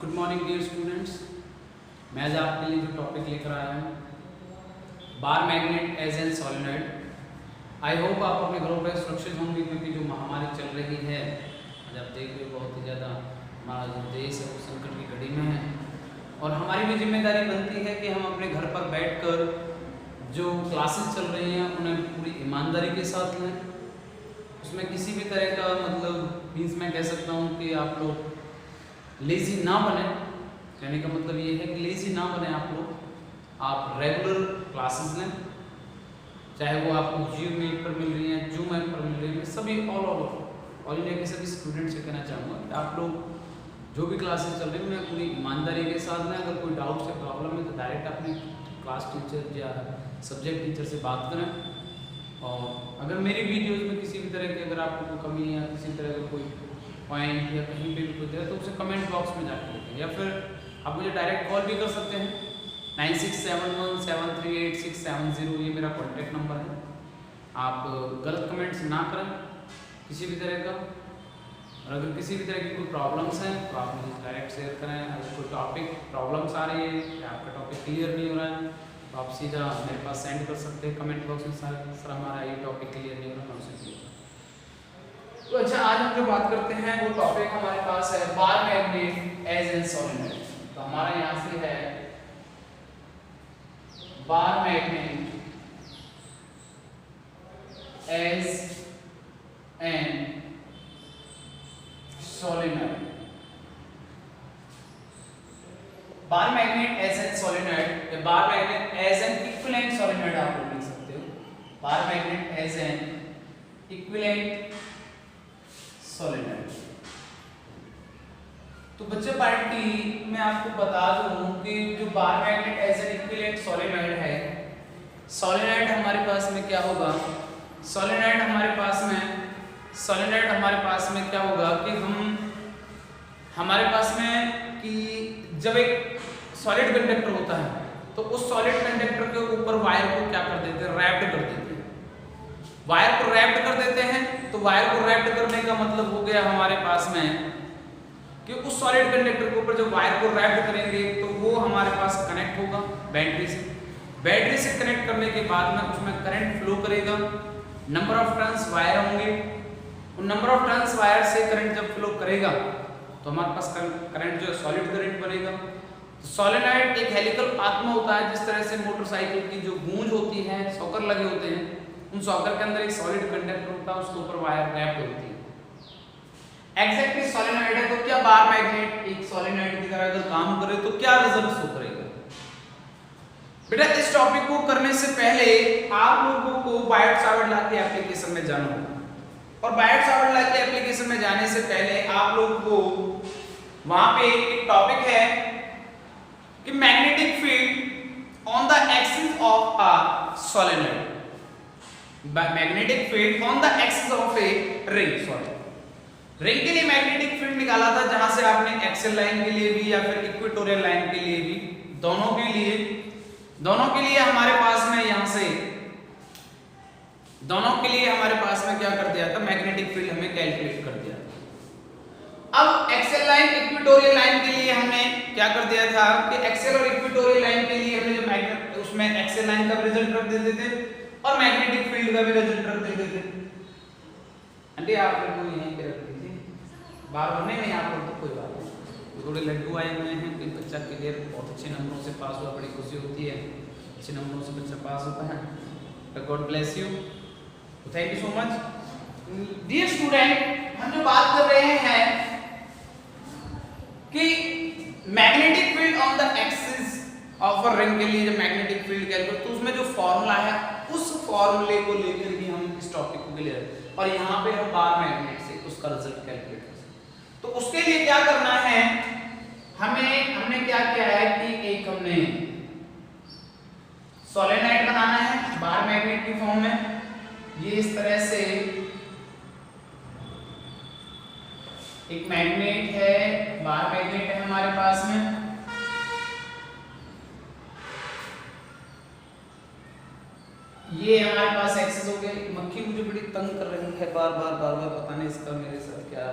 Good morning dear students. मैं आज आपके लिए जो टॉपिक लेकर आया हूँ bar magnet as an solenoid. I hope आप अपने घरों पर सुरक्षित होंगे, क्योंकि जो महामारी चल रही है आज आप देख रहे हो बहुत ही ज़्यादा हमारा जो देश है वो संकट की घड़ी में है, और हमारी भी जिम्मेदारी बनती है कि हम अपने घर पर बैठकर जो क्लासेस चल रही हैं उन्हें पूरी ईमानदारी के साथ लें। उसमें किसी भी तरह का मीन्स मैं कह सकता हूँ कि आप लोग लेज़ी ना बने। कहने का मतलब ये है कि लेज़ी ना बने आप लोग, आप रेगुलर क्लासेस लें, चाहे वो आपको जियो मीट पर मिल रही हैं, जूम ऐप पर मिल रही है। सभी ऑल इंडिया के सभी स्टूडेंट से कहना चाहूँगा कि आप लोग जो भी क्लासेस चल रही हैं उन्हें पूरी ईमानदारी के साथ लें। अगर कोई डाउट या प्रॉब्लम है तो डायरेक्ट अपने क्लास टीचर या सब्जेक्ट टीचर से बात करें। और अगर मेरी वीडियोज़ में किसी भी तरह की अगर आपको कोई कमी या किसी तरह का कोई पॉइंट या कहीं पे भी कुछ है तो उसे कमेंट बॉक्स में जाकर लिखें, या फिर आप मुझे डायरेक्ट कॉल भी कर सकते हैं। 9671738670 ये मेरा कॉन्टैक्ट नंबर है। आप गलत कमेंट्स ना करें किसी भी तरह का, और अगर किसी भी तरह की कोई प्रॉब्लम्स हैं तो आप मुझे डायरेक्ट शेयर करें। अगर कोई टॉपिक प्रॉब्लम्स आ रही है या आपका टॉपिक क्लियर नहीं हो रहा है तो आप सीधा मेरे पास सेंड कर सकते हैं कमेंट बॉक्स में। सर हमारा ये टॉपिक क्लियर नहीं हो रहा, मैं उसे क्लियर। तो अच्छा, आज हम जो बात करते हैं वो टॉपिक हमारे पास है bar magnet as an solenoid. तो हमारा यहाँ से है bar magnet as an solenoid. Bar magnet as an solenoid या bar magnet as an equivalent solenoid आप लोग लिख सकते हो। Bar magnet as an equivalent solenoid. तो बच्चे पार्टी मैं आपको बता दूं कि जो bar magnet as an equivalent solenoid है, सॉलिनॉइड हमारे पास में क्या होगा, सॉलिनॉइड हमारे पास में क्या होगा कि हमारे पास में कि जब एक सॉलिड कंडक्टर होता है तो उस सॉलिड कंडक्टर के ऊपर वायर को क्या कर देते हैं, रैप्ड कर देते हैं। वायर को रैप्ड कर देते हैं तो वायर को रैप्ड करने का मतलब हो गया हमारे पास में कि उस सॉलिड कंडक्टर के ऊपर जब वायर को रैप्ड करेंगे तो वो हमारे पास कनेक्ट होगा बैटरी से कनेक्ट करने के बाद में उसमें करंट फ्लो करेगा। नंबर ऑफ टर्न्स वायर होंगे, उन नंबर ऑफ टर्न्स वायर से करंट जब फ्लो करेगा तो हमारे पास करंट जो है सॉलिड करंट बनेगा। तो सॉलिनॉइड एक हेलिकल पाथ में होता है, जिस तरह से मोटरसाइकिल की जो गूंज होती है, शॉकर लगे होते हैं, उन शॉकर के अंदर एक सॉलिड कंडक्टर होता है, उसके ऊपर वायर रैप्ड होती है। एग्जैक्टली सॉलिनॉइड है तो क्या बार मैग्नेट एक सॉलिनॉइड की तरह अगर काम करे तो क्या रिजल्ट शो करेगा। बेटा इस टॉपिक को करने से पहले आप लोगों को बायोट-सावर्ट लॉ के एप्लीकेशन में जाना होगा, और बायोट-सावर्ट लॉ के एप्लीकेशन में जाने से पहले आप लोगों को वहां पे एक टॉपिक है कि magnetic field on the axis of a solenoid. Magnetic field on the axis of a ring. Ring के लिए मैग्नेटिक फील्ड निकाला था, जहां से आपने एक्सियल लाइन के लिए भी या फिर इक्वेटोरियल लाइन के लिए भी, दोनों के लिए हमारे पास में यहां से दोनों के लिए हमारे पास में क्या कर दिया था, मैग्नेटिक फील्ड हमें कैलकुलेट कर दिया। अब एक्सियल लाइन इक्वेटोरियल लाइन के लिए हमने क्या कर दिया था कि एक्सियल और इक्वेटोरियल लाइन के लिए हमने जो मैग्नेट उसमें एक्सियल लाइन का रिजल्ट रख देते थे और मैग्नेटिक फील्ड का भी रिजल्ट रख देते थे। अंडे आप लोग को यहीं पे रख दीजिए, बार बनने में आप लोग तो कोई बात नहीं। थोड़े लड्डू आए हुए हैं, कोई बच्चा क्लियर बहुत अच्छे नंबरों से पास हुआ, बड़ी खुशी होती है, अच्छे नंबरों से बच्चा पास होता है, तो God bless you, thank you so much. Dear student, हम जो बात कर रहे हैं कि magnetic field on the axis of a ring के लिए जो मैग्नेटिक फील्ड कैलकुलेट, तो उसमें जो फॉर्मूला है उस फॉर्मूले को लेकर ही हम इस टॉपिक को क्लियर, और यहाँ पे हम बार मैग्नेट से उसका रिजल्ट कैलकुलेट कर सकते। तो उसके लिए क्या करना है, हमने क्या किया है कि एक हमने सॉलिनॉइड बनाना है बार मैग्नेट की फॉर्म में। ये इस तरह से एक मैग्नेट है, बार मैग्नेट है हमारे पास में। ये हमारे पास एक्सेस हो गया। मक्खी मुझे बड़ी तंग कर रही है बार बार, पता नहीं इसका मेरे साथ क्या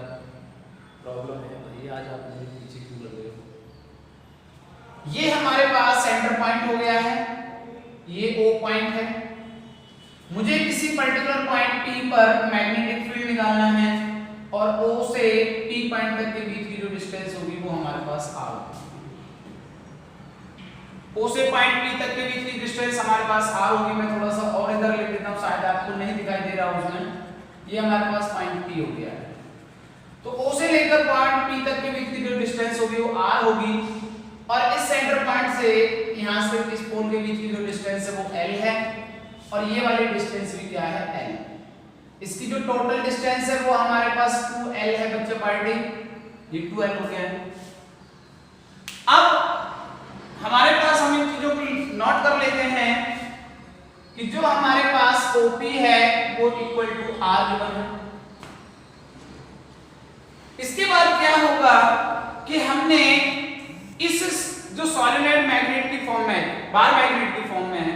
प्रॉब्लम है। भाई आज आप मुझे पीछे क्यों लग रहे हो? ये हमारे पास सेंटर पॉइंट हो गया है, ये O पॉइंट है। मुझे किसी पर्टिकुलर पॉइंट P पर मैग्नेटिक फील्ड निकालना है और O से P पॉइंट तक के बीच की जो डिस्टेंस होगी वो हमारे पास R होगी। O से पॉइंट P तक के बीच की डिस्टेंस हमारे पास R होगी। मैं थोड़ा सा और इधर लिख देता हूं, शायद आपको नहीं दिखाई दे रहा उसमें। ये हमारे पास पॉइंट P हो गया है। तो O से लेकर पॉइंट P तक के बीच की जो डिस्टेंस होगी वो R होगी और इस सेंटर पॉइंट से यहां से इस पोल के बीच की जो डिस्टेंस है वो L है और ये वाली डिस्टेंस भी क्या है, L। इसकी जो टोटल डिस्टेंस है वो हमारे पास 2L है बच्चे पार्टी, ये 2L हो गया है। अब हमारे पास हम इन चीजों को नोट कर लेते हैं कि जो हमारे पास OP है वो इक्वल टू R गिवन है। इसके बाद क्या होगा कि हमने इस जो सॉलिनॉइड मैग्नेट की फॉर्म में, बार मैग्नेट की फॉर्म में है,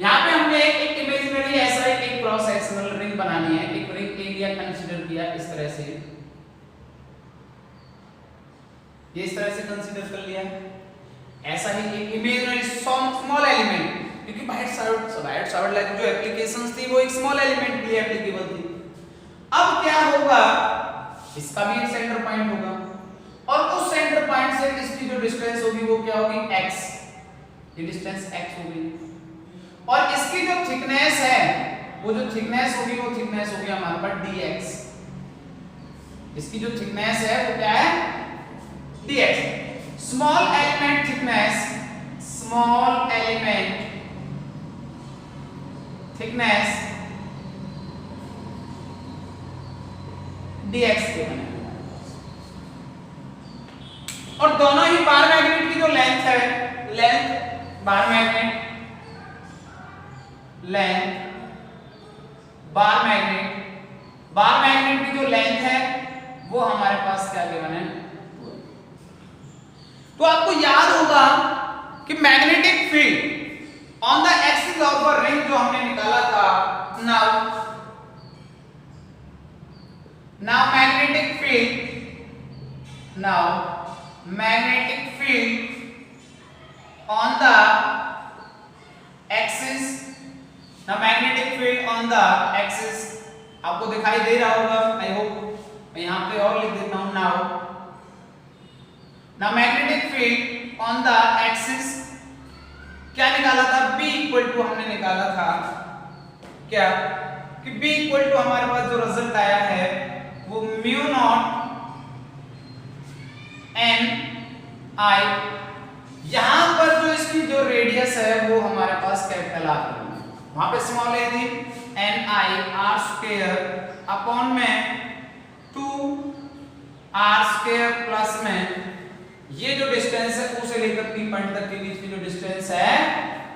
यहाँ पे हमने एक इमेजिनरी ऐसा एक क्रॉस सेक्शनल रिंग बनानी है, एक रिंग एरिया कंसीडर किया इस तरह से, ये इस तरह से कंसीडर कर लिया। ऐसा ही एक इमेजिनरी स्मॉल एलिमेंट, क्योंकि बाइट साइड लाइक जो एप्लीकेशंस थी वो एक स्मॉल एलिमेंट के लिए एप्लीकेबल थी। अब क्या होगा, इसका भी एक सेंटर पॉइंट होगा और उस सेंटर पॉइंट से इसकी जो डिस्टेंस होगी वो क्या होगी, x। ये डिस्टेंस x होगी और इसकी जो थिकनेस है वो जो थिकनेस होगी वो थिकनेस होगी हमारे पास dx। इसकी जो थिकनेस है वो क्या है, dx। Small element thickness, small element thickness dx के बने और दोनों ही बार मैग्नेट की जो लेंथ है, length bar magnet, length bar magnet की जो लेंथ है वो हमारे पास क्या गिवन है। तो आपको याद होगा कि magnetic field on the axis of a ring जो हमने निकाला था, now magnetic field on the axis, आपको दिखाई दे रहा होगा, आई होप। मैं यहां पे और लिख देता हूं, now magnetic field on the axis क्या निकाला था, B इक्वल टू हमने निकाला था क्या, कि B इक्वल टू हमारे पास जो रिजल्ट आया है वो म्यू नॉट n I, यहां पर जो इसकी जो रेडियस है वो हमारे पास कैपिटल R है, वहां पे स्मॉल a थी, n I r square upon में 2 r स्क्वायर प्लस में ये जो डिस्टेंस है O से लेकर P पॉइंट तक के बीच की जो डिस्टेंस है,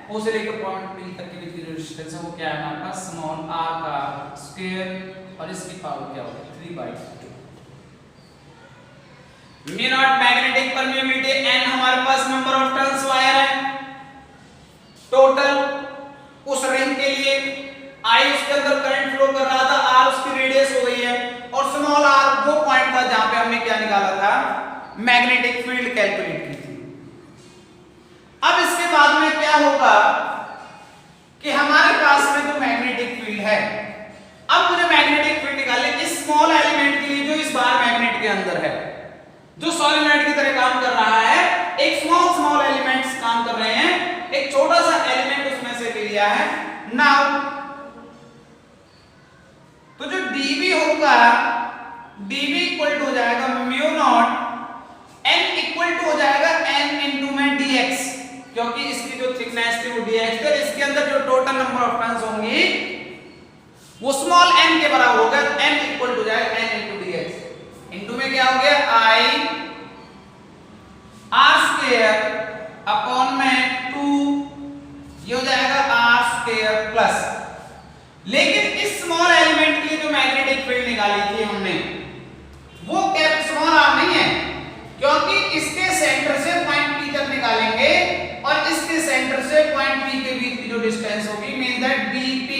O से लेकर पॉइंट P तक के बीच की जो डिस्टेंस है वो क्या है हमारे पास, स्मॉल r का स्क्वायर और इसकी पावर क्या होगी 3/2। Mu naught magnetic permeability n हमारे पास नंबर ऑफ टर्न्स वायर है टोटल उस रिंग के लिए, I उसके अंदर करंट फ्लो कर रहा था, R उसकी रेडियस हो गई है और स्मॉल r वो पॉइंट था जहां पे हमने क्या निकाला था, मैग्नेटिक फील्ड कैलकुलेट की थी। अब इसके बाद में क्या होगा कि हमारे पास में जो मैग्नेटिक फील्ड है, अब मुझे मैग्नेटिक फील्ड निकालने इस स्मॉल एलिमेंट के लिए जो इस बार मैग्नेट के अंदर है, जो सॉलिनॉइड की तरह काम कर रहा है, एक स्मॉल एलिमेंट्स काम कर रहे हैं, एक छोटा सा एलिमेंट उसमें से ले लिया है। नाउ तो जो dv होगा, dv इक्वल टू हो जाएगा mu naught n equal to हो जाएगा n इनटू में dx, क्योंकि इसकी जो थिकनेस थी वो dx थी, इसके अंदर जो टोटल नंबर ऑफ टर्न्स होंगी वो स्मॉल n के बराबर होगा, n इक्वल टू जाएगा n इनटू dx। इनटू में क्या हो गया, I r स्क्वायर अपॉन में 2, ये हो जाएगा r स्क्वायर प्लस, लेकिन इस स्मॉल एलिमेंट के लिए जो मैग्नेटिक फील्ड निकाली थी हमने वो स्मॉल r नहीं है, क्योंकि इसके सेंटर से पॉइंट P तक निकालेंगे और इसके सेंटर से पॉइंट P के बीच की जो डिस्टेंस होगी, मीन दैट BP,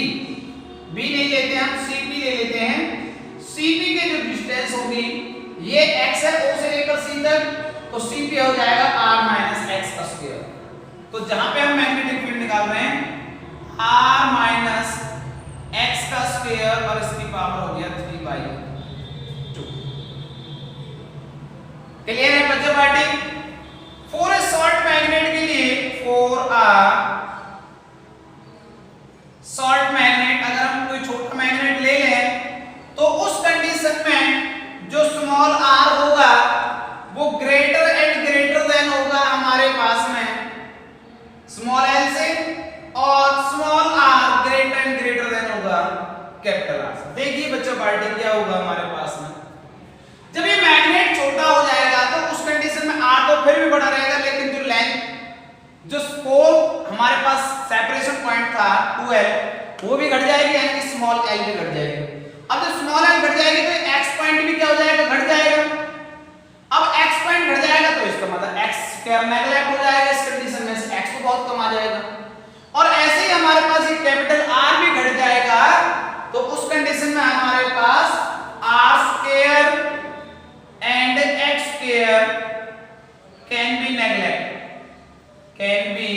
B नहीं लेते हम CP ले लेते हैं, CP की जो डिस्टेंस होगी ये x है O से लेकर C तक, तो CP हो जाएगा r - x तो जहां पे हम मैग्नेटिक फील्ड निकाल रहे हैं r माइनस एक्स का स्क्वायर और इसकी पावर हो गया 3/2। क्लियर है बच्चों party? For a short magnet के लिए, फॉर अ शॉर्ट मैग्नेट, अगर हम कोई छोटा मैग्नेट ले लें तो उस कंडीशन में जो स्मॉल r होगा वो ग्रेटर एंड ग्रेटर देन होगा हमारे पास में स्मॉल l से, और small r greater and greater than होगा कैपिटल R से। देखिए बच्चों पार्टी क्या होगा हमारे पास में, जब ये मैग्नेट छोटा हो जाएगा तो उस कंडीशन में r तो फिर भी बड़ा रहेगा, लेकिन जो लेंथ जो स्कोप हमारे पास सेपरेशन पॉइंट था 2l वो भी घट जाएगी, यानी कि स्मॉल l भी घट जाएगी। अब जब स्मॉल l घट जाएगी तो x पॉइंट भी क्या हो जाएगा, घट जाएगा। अब x पॉइंट घट जाएगा तो इसका मतलब x स्क्वायर नेगलेक्ट हो जाएगा, इस कंडीशन में से x तो बहुत कम आ जाएगा। और ऐसे ही हमारे पास ये कैपिटल R भी घट जाएगा, तो उस कंडीशन में हमारे पास r square and x square can be neglect, can be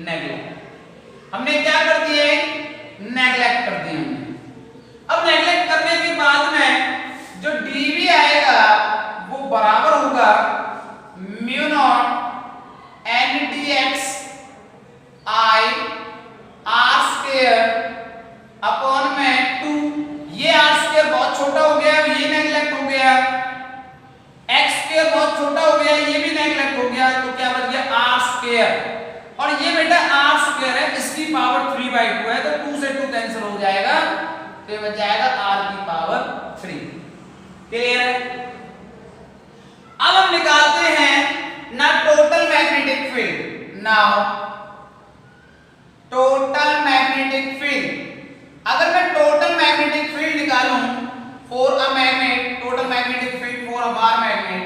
neglect. हमने क्या कर दिया, नेगलेक्ट कर दिया हमने। अब नेगलेक्ट करने के बाद में जो dv आएगा वो बराबर होगा mu naught n dx I r square upon में 2। ये r स्क्वायर बहुत छोटा हो गया, ये नेगलेक्ट हो गया, x स्क्वायर बहुत छोटा हो गया, ये भी नेगलेक्ट हो गया, तो क्या बच गया r स्क्वायर। और ये बेटा r स्क्वायर है, इसकी पावर 3/2 है, तो 2 से 2 कैंसिल हो जाएगा, तो ये बच जाएगा r की पावर 3। क्लियर है? अब हम निकालते हैं ना total magnetic field. Now total magnetic field, अगर मैं टोटल मैग्नेटिक फील्ड निकालूं for a magnet, total magnetic field for a bar magnet,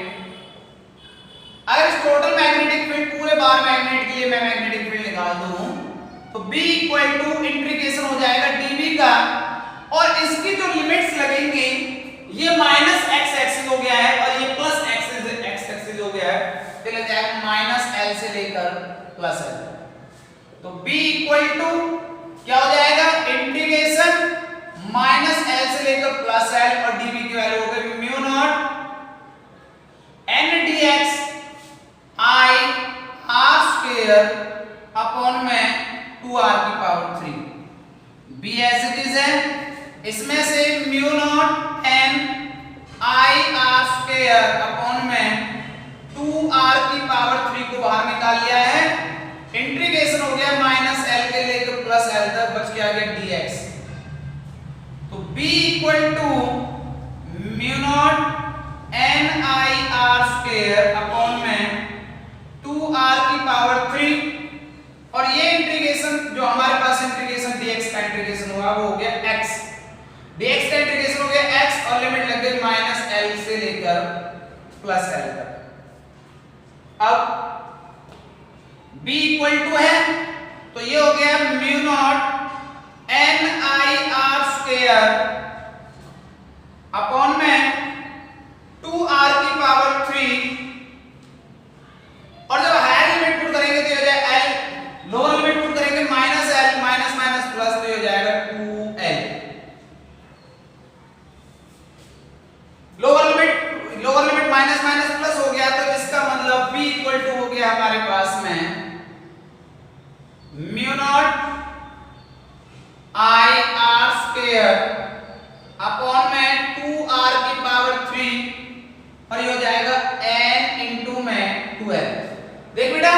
अगर इस टोटल मैग्नेटिक फील्ड पूरे बार मैग्नेट के लिए मैं मैग्नेटिक फील्ड निकाल दूं तो B इक्वल टू इंटीग्रेशन हो जाएगा dV का, और इसकी जो लिमिट्स लगेंगी ये माइनस x एक्सिस हो गया है और ये प्लस x एक्सिस हो गया है, तो लग जाएगा माइनस L से लेकर प्लस L। तो B इक्वल टू क्या हो जाएगा, इंटीग्रेशन माइनस L से लेकर प्लस L, और dV की वैल्यू हो गई mu naught n dx I r square upon में 2r की power 3। B as it is है, इसमें से mu naught n I r square upon में 2r की पावर 3 को बाहर निकाल लिया है, इंटीग्रेशन हो गया माइनस L के लेकर प्लस L तक, बच के आ गया dx। तो B equal to mu naught n I r square upon में 2r की पावर 3, और ये इंटीग्रेशन जो हमारे पास इंटीग्रेशन dx का इंटीग्रेशन हुआ वो हो गया x, dx का इंटीग्रेशन हो गया x, और लिमिट लग गई माइनस L से लेकर प्लस L तक। अब B इक्वल टू है तो ये हो गया mu naught n I r square upon में 2r की पावर 3, और जब हायर लिमिट पुट करेंगे तो ये हो जाएगा L, लोअर लिमिट पुट करेंगे minus L, minus minus plus, तो ये हो जाएगा 2L। Lower limit minus minus plus हो गया, तो इसका मतलब B इक्वल टू हो गया हमारे पास में mu naught I r square upon में 2r की पावर 3, और ये हो जाएगा n इंटू में 2l। देख बेटा,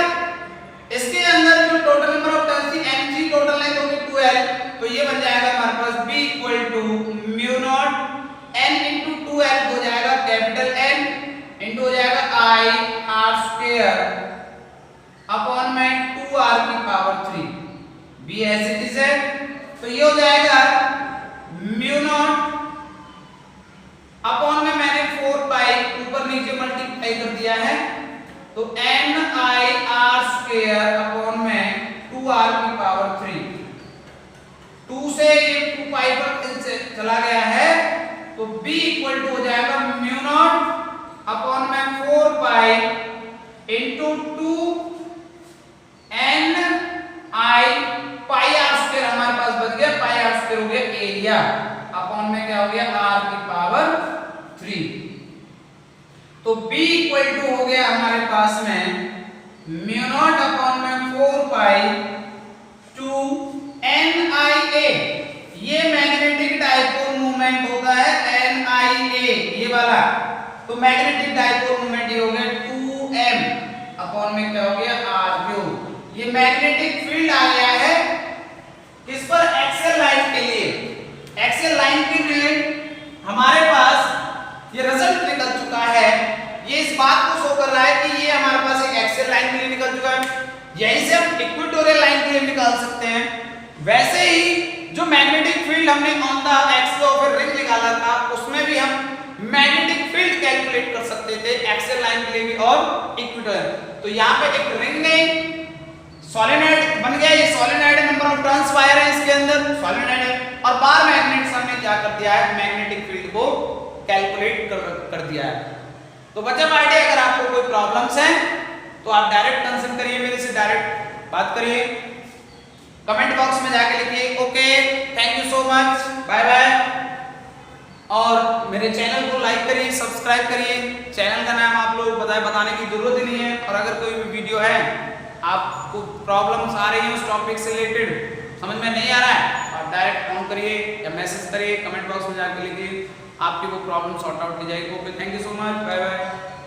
इसके अंदर जो टोटल नंबर ऑफ टर्न्स थी mg, टोटल लेंथ होगी 2l, तो ये बन जाएगा हमारे पास B equal to mu naught n into 2l हो जाएगा कैपिटल N, इंटू हो जाएगा I r स्क्वायर अपॉन में 2r की power 3। B as it is है, तो ये हो जाएगा म्यू नॉट अपॉन में मैंने 4 पाई ऊपर नीचे मल्टीप्लाई कर दिया है, तो n I r square upon में 2r की पावर 3, 2 से ये 2 पाई पर चला गया है, तो B इक्वल टू हो जाएगा म्यू नॉट अपॉन में 4 पाई इंटू 2 तो B इक्वल टू हो गया हमारे पास में म्यू नॉट अपॉन में 4 पाई 2 NIA। ये मैग्नेटिक डाइपोल मूवमेंट होता है NIA ये वाला। तो मैग्नेटिक डाइपोल मूवमेंट ये हो गया 2m अपॉन में क्या हो गया r3। ये मैग्नेटिक फील्ड आ गया है किस पर, एक्सियल लाइन के लिए। एक्सियल लाइन के लिए हमारे पास ये रिजल्ट निकल चुका है। ये इस बात को शो कर रहा है कि ये हमारे पास एक एक्सियल लाइन के लिए निकल चुका है। यहीं से हम इक्वेटोरियल लाइन के लिए निकाल सकते हैं। वैसे ही जो मैग्नेटिक फील्ड हमने on the axis of a ring निकाला था उसमें भी हम मैग्नेटिक फील्ड कैलकुलेट कर सकते थे एक्सियल लाइन के लिए भी और इक्वेटोरियल। तो यहाँ पे एक रिंग है, सोलेनॉइड बन गया। ये सोलेनॉइड है, नंबर ऑफ टर्न्स वायर है इसके अंदर, सोलेनॉइड है। और बार मैग्नेट्स हमने क्या कर दिया है, मैग्नेटिक फील्ड को कैलकुलेट कर दिया है। तो बच्चा आइडिया, अगर आपको कोई प्रॉब्लम्स हैं तो आप डायरेक्ट कंसल्ट करिए, मेरे से डायरेक्ट बात करिए, कमेंट बॉक्स में जाके लिखिए okay, thank you so much, bye bye. और मेरे चैनल को लाइक करिए, सब्सक्राइब करिए। चैनल का नाम आप लोग बताने की जरूरत ही नहीं है। और अगर कोई भी वीडियो है, आपको प्रॉब्लम्स आ रही है उस टॉपिक से रिलेटेड, समझ में नहीं आ रहा है, आप डायरेक्ट फोन करिए या मैसेज करिए, कमेंट बॉक्स में जाके लिखिए, आपकी वो प्रॉब्लम सॉर्ट आउट की जाएगी। Okay, thank you so much, bye bye.